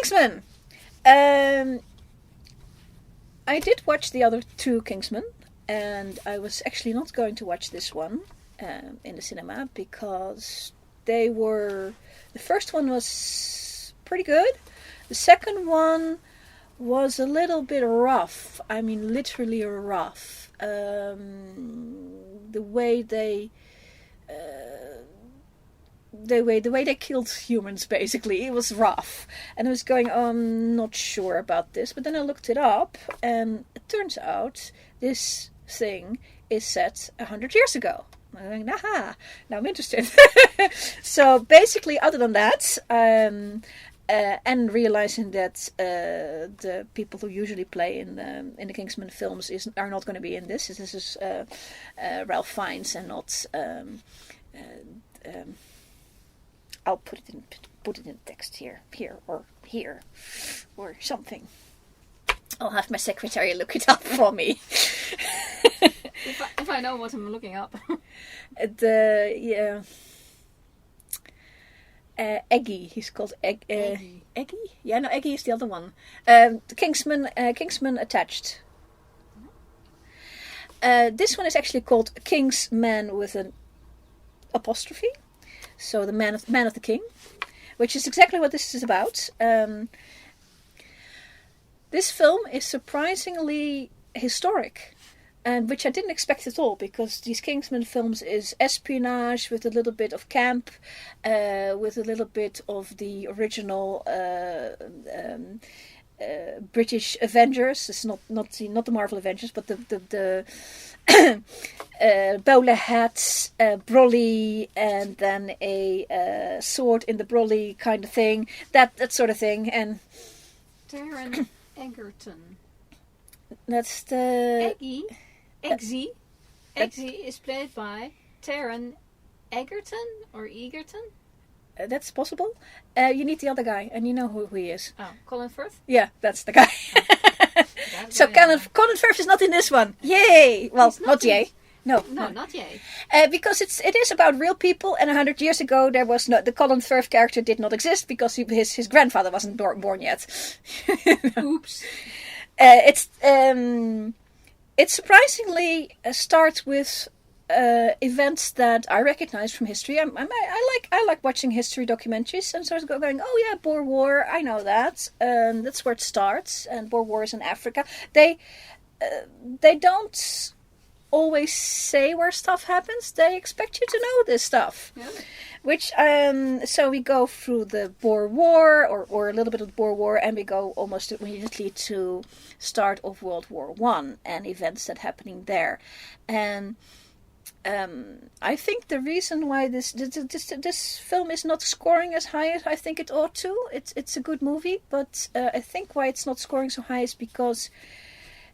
Kingsmen. I did watch the other two Kingsmen, and I was actually not going to watch this one in the cinema because the first one was pretty good. The second one was a little bit rough. I mean, literally rough. The way they killed humans, basically, it was rough. And I was going, oh, I'm not sure about this. But then I looked it up, and it turns out this thing is set 100 years ago. I'm going, aha, now I'm interested. So basically, other than that, and realizing that the people who usually play in the Kingsman films are not going to be in this. This is Ralph Fiennes and not. I'll put it in text here or something. I'll have my secretary look it up for me. if I know what I'm looking up. Eggy. He's called Eggy. Eggy? Yeah, no, Eggy is the other one. The Kingsman Attached. This one is actually called Kingsman with an apostrophe. So the man of the king, which is exactly what this is about. This film is surprisingly historic, and which I didn't expect at all, because these Kingsman films is espionage with a little bit of camp, with a little bit of the original British Avengers. It's not the Marvel Avengers, but the bowler hats, brolly, and then a sword in the brolly kind of thing. That sort of thing. And Taron Egerton. That's the Eggsy is played by Taron Egerton or Egerton. That's possible. You need the other guy, and you know who he is. Oh, Colin Firth? Yeah, that's the guy. So Colin Firth is not in this one. Yay! Well, not yay. No, not yay. Because it is about real people, and 100 years ago there was the Colin Firth character did not exist because his grandfather wasn't born yet. Oops. It surprisingly starts with events that I recognize from history. I like watching history documentaries, and so I was going, oh yeah, Boer War, I know that. That's where it starts, and Boer War is in Africa. They don't always say where stuff happens. They expect you to know this stuff. Yeah. Which so we go through the Boer War or a little bit of the Boer War, and we go almost immediately to start of World War I and events that happening there. And I think the reason why this film is not scoring as high as I think it ought to, it's a good movie, but I think why it's not scoring so high is because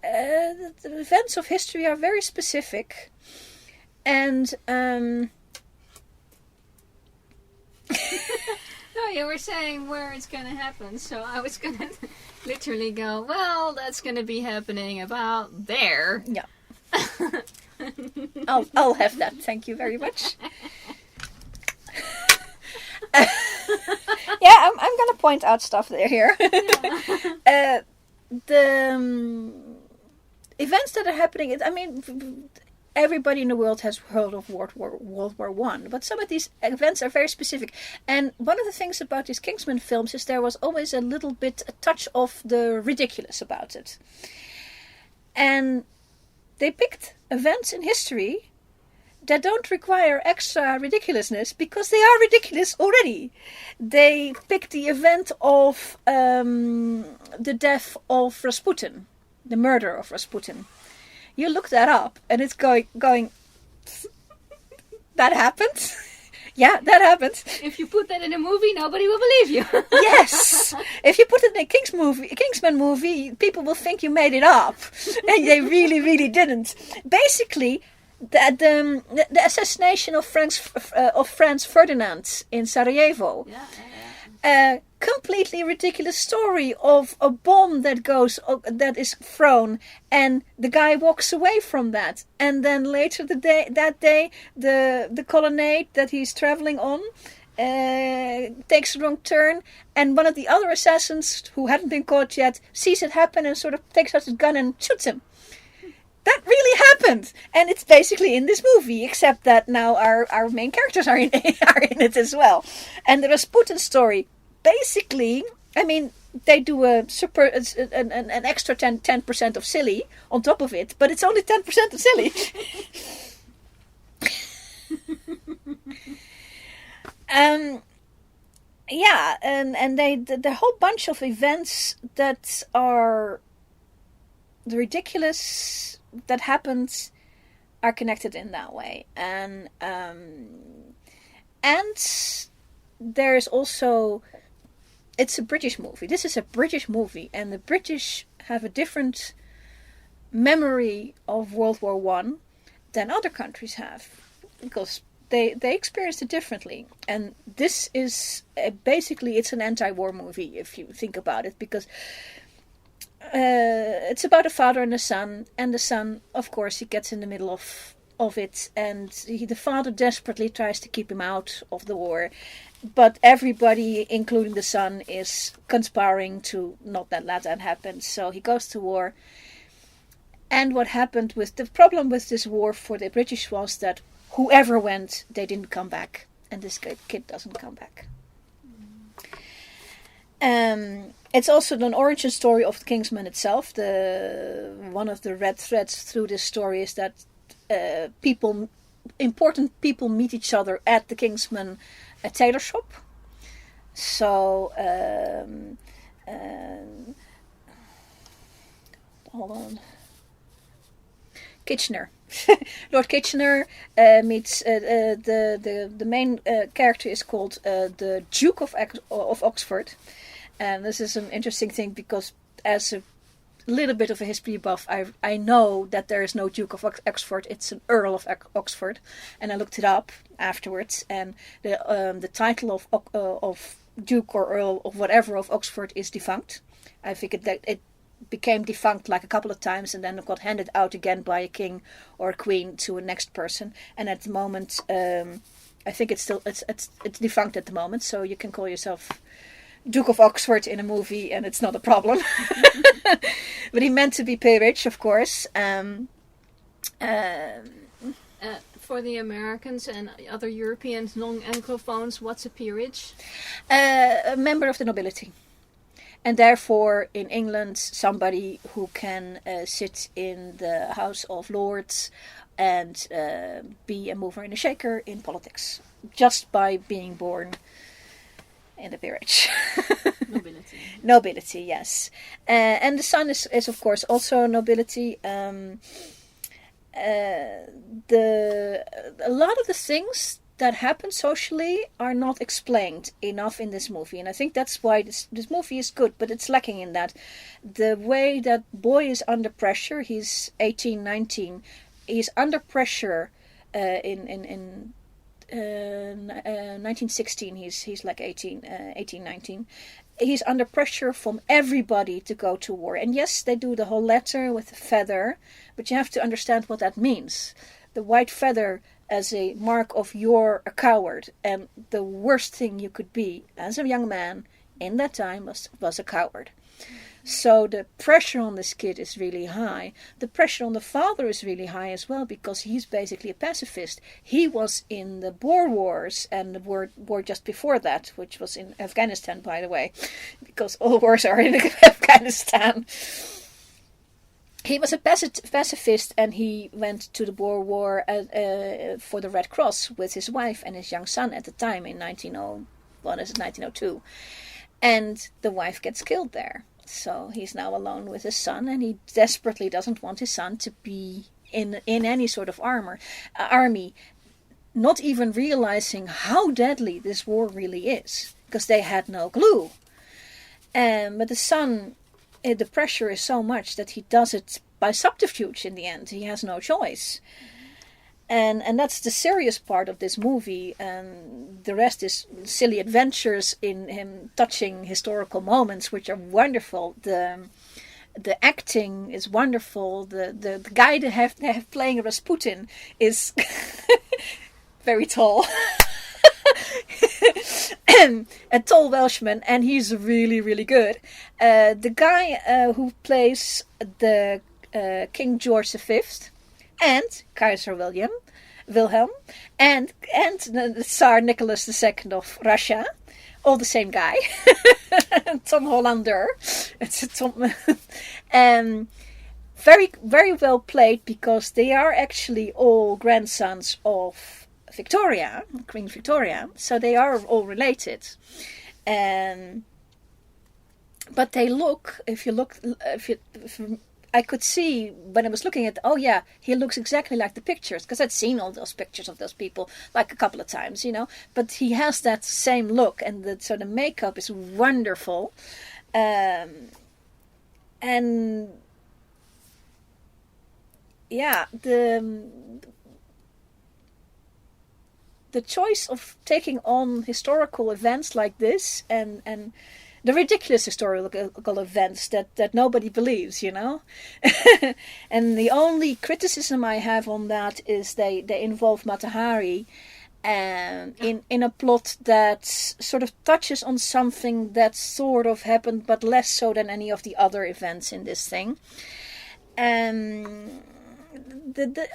the events of history are very specific, and no, you were saying where it's going to happen, so I was going to literally go, well, that's going to be happening about there. Yeah. I'll have that. Thank you very much. Yeah, I'm gonna point out stuff here. Yeah. The events that are happening. I mean, everybody in the world has heard of World War One, but some of these events are very specific. And one of the things about these Kingsman films is there was always a touch of the ridiculous about it, and they picked events in history that don't require extra ridiculousness because they are ridiculous already. They picked the event of the death of Rasputin, the murder of Rasputin. You look that up and it's going that happened? Yeah, that happened. If you put that in a movie, nobody will believe you. Yes. If you put it in a Kingsman movie, people will think you made it up. And they really, really didn't. Basically, the assassination of Franz Ferdinand in Sarajevo. Yeah. Completely ridiculous story of a bomb that is thrown, and the guy walks away from that, and then later that day the colonnade that he's traveling on takes a wrong turn, and one of the other assassins who hadn't been caught yet sees it happen and sort of takes out his gun and shoots him. That really happened, and it's basically in this movie, except that now our main characters are in it as well. And the Rasputin story, basically, I mean, they do an extra 10% of silly on top of it, but it's only 10% of silly. Yeah, and the whole bunch of events that are ridiculous that happens are connected in that way, and there's also, it's a British movie. This is a British movie, and the British have a different memory of World War One than other countries have, because they experienced it differently. And this is basically, it's an anti-war movie if you think about it, because it's about a father and a son, and the son, of course, he gets in the middle of it, and the father desperately tries to keep him out of the war, but everybody, including the son, is conspiring to not let that happen. So he goes to war, and what happened with the problem with this war for the British was that whoever went, they didn't come back, and this kid doesn't come back. It's also an origin story of the Kingsmen itself. One of the red threads through this story is that important people meet each other at the Kingsmen tailor shop. So, hold on. Kitchener. Lord Kitchener meets the main character is called the Duke of Oxford. And this is an interesting thing because as a little bit of a history buff, I know that there is no Duke of Oxford. It's an Earl of Oxford, and I looked it up afterwards. And the title of Duke or Earl of whatever of Oxford is defunct. I think it became defunct like a couple of times, and then it got handed out again by a king or a queen to a next person. And at the moment, I think it's defunct at the moment, so you can call yourself Duke of Oxford in a movie, and it's not a problem. But he meant to be peerage, of course. For the Americans and other Europeans, non-Anglophones, what's a peerage? A member of the nobility. And therefore, in England, somebody who can sit in the House of Lords and be a mover and a shaker in politics, just by being born in the peerage. Nobility. Nobility, yes. And the son is of course also nobility. A lot of the things that happen socially are not explained enough in this movie, and I think that's why this movie is good, but it's lacking in that. The way that boy is under pressure, he's 18, 19, he's under pressure in 1916, he's like 18, 19. He's under pressure from everybody to go to war. And yes, they do the whole letter with the feather, but you have to understand what that means. The white feather as a mark of you're a coward. And the worst thing you could be as a young man in that time was a coward. So the pressure on this kid is really high. The pressure on the father is really high as well, because he's basically a pacifist. He was in the Boer Wars and the war just before that, which was in Afghanistan, by the way, because all wars are in Afghanistan. He was a pacifist, and he went to the Boer War for the Red Cross with his wife and his young son at the time in 1902. And the wife gets killed there. So he's now alone with his son, and he desperately doesn't want his son to be in any sort of army, not even realizing how deadly this war really is, because they had no clue. But the son, the pressure is so much that he does it by subterfuge in the end. He has no choice. And that's the serious part of this movie, and the rest is silly adventures in him touching historical moments, which are wonderful. The acting is wonderful. The guy they have playing Rasputin is very tall. a tall Welshman, and he's really, really good. The guy who plays the King George V and Kaiser Wilhelm, and the Tsar Nicholas II of Russia, all the same guy, Tom Hollander. It's a Tom. Very, very well played, because they are actually all grandsons of Victoria, Queen Victoria, so they are all related. But they look, I could see when I was looking at, oh yeah, he looks exactly like the pictures, because I'd seen all those pictures of those people like a couple of times, but he has that same look, and so the makeup is wonderful. And yeah, the choice of taking on historical events like this, and the ridiculous historical events that nobody believes, and the only criticism I have on that is they involve Mata Hari in a plot that sort of touches on something that sort of happened, but less so than any of the other events in this thing.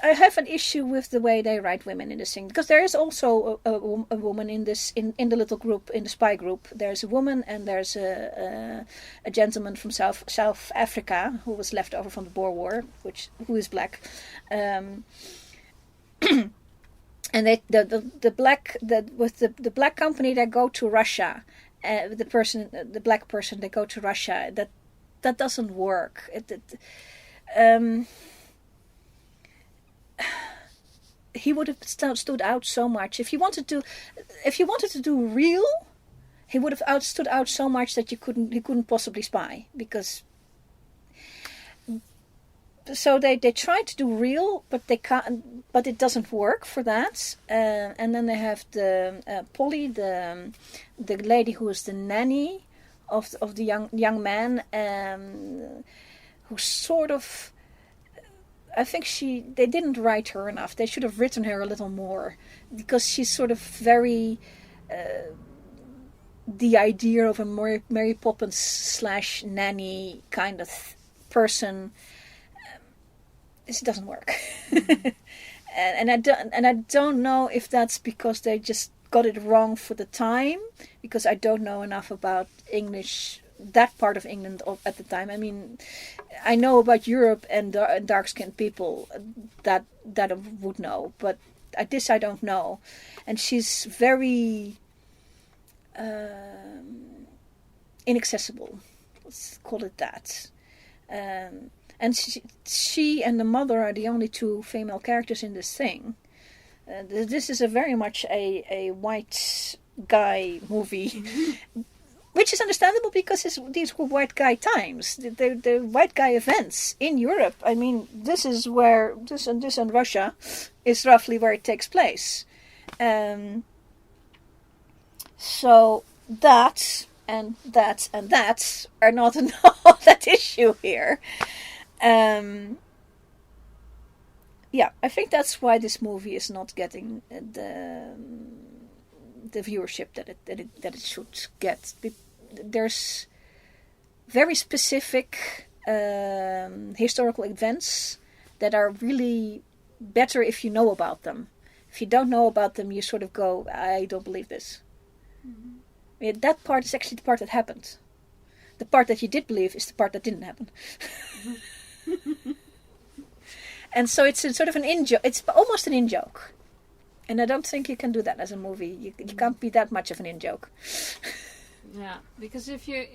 I have an issue with the way they write women in this thing, because there is also a woman in this in the little group, in the spy group. There's a woman, and there's a gentleman from South Africa who was left over from the Boer War, who is black, and the black company that go to Russia, the black person that go to Russia, that doesn't work. He would have stood out so much if he wanted to do real. He would have stood out so much that he couldn't possibly spy, because. So they try to do real, but they can't. But it doesn't work for that. And then they have the Polly, the lady who is the nanny of the young man, who sort of. I think they didn't write her enough. They should have written her a little more, because she's sort of very the idea of a Mary Poppins / nanny kind of person. It doesn't work. Mm-hmm. and I don't know if that's because they just got it wrong for the time, because I don't know enough about English, that part of England at the time. I mean, I know about Europe and dark-skinned people that I would know, but this I don't know. And she's very inaccessible. Let's call it that. And she and the mother are the only two female characters in this thing. This is a very much a white guy movie. Mm-hmm. Which is understandable, because these were white guy times. The white guy events in Europe. I mean, this is where this and Russia is roughly where it takes place. So that and that and that are not that issue here. Yeah, I think that's why this movie is not getting the viewership that it should get. There's very specific historical events that are really better if you know about them. If you don't know about them, you sort of go, I don't believe this. Mm-hmm. Yeah, that part is actually the part that happened. The part that you did believe is the part that didn't happen. Mm-hmm. And so it's sort of an in-joke. It's almost an in-joke. And I don't think you can do that as a movie. You can't be that much of an in-joke. Yeah, because if you're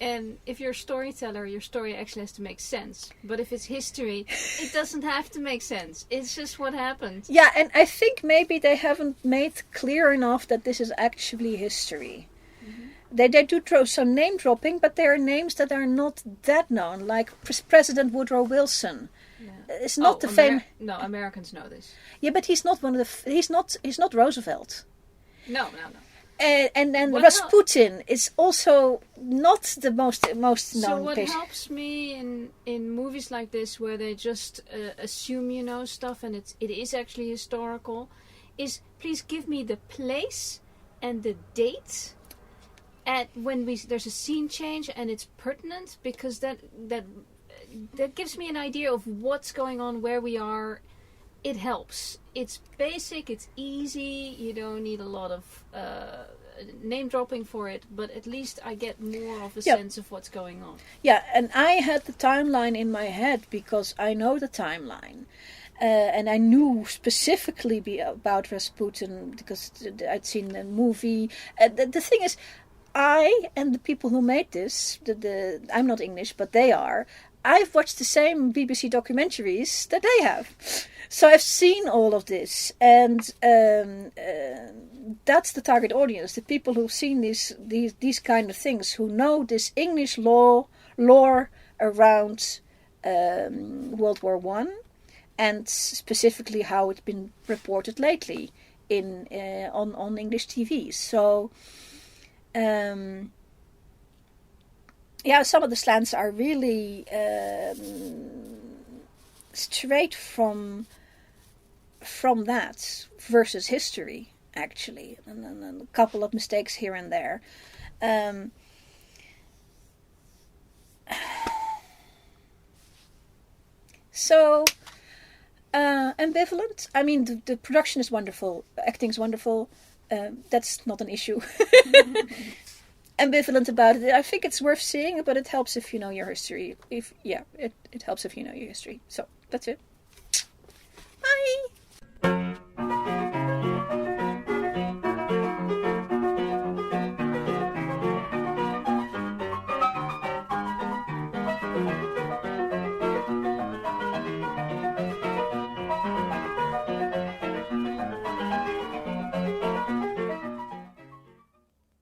a storyteller, your story actually has to make sense. But if it's history, it doesn't have to make sense. It's just what happened. Yeah, and I think maybe they haven't made clear enough that this is actually history. Mm-hmm. They do throw some name dropping, but there are names that are not that known, like President Woodrow Wilson. Yeah. It's not the famous. No, Americans know this. Yeah, but he's not one of the. He's not Roosevelt. No. And then Rasputin is also not the most known. So what helps me in movies like this, where they just assume stuff and it is actually historical, is please give me the place and the date at when there's a scene change, and it's pertinent, because that gives me an idea of what's going on, where we are. It helps. It's basic, it's easy, you don't need a lot of name dropping for it, but at least I get more of a sense of what's going on. Yeah, and I had the timeline in my head because I know the timeline. And I knew specifically about Rasputin because I'd seen the movie. The thing is, I and the people who made this, I'm not English, but they are, I've watched the same BBC documentaries that they have. So I've seen all of this, and that's the target audience, the people who've seen these kind of things, who know this English lore around World War One, and specifically how it's been reported lately on English TV. So, some of the slants are really straight from that versus history, actually, and a couple of mistakes here and there. So ambivalent. I mean, the production is wonderful, acting is wonderful. That's not an issue. Ambivalent about it. I think it's worth seeing, but it helps if you know your history. It helps if you know your history. So that's it. Bye.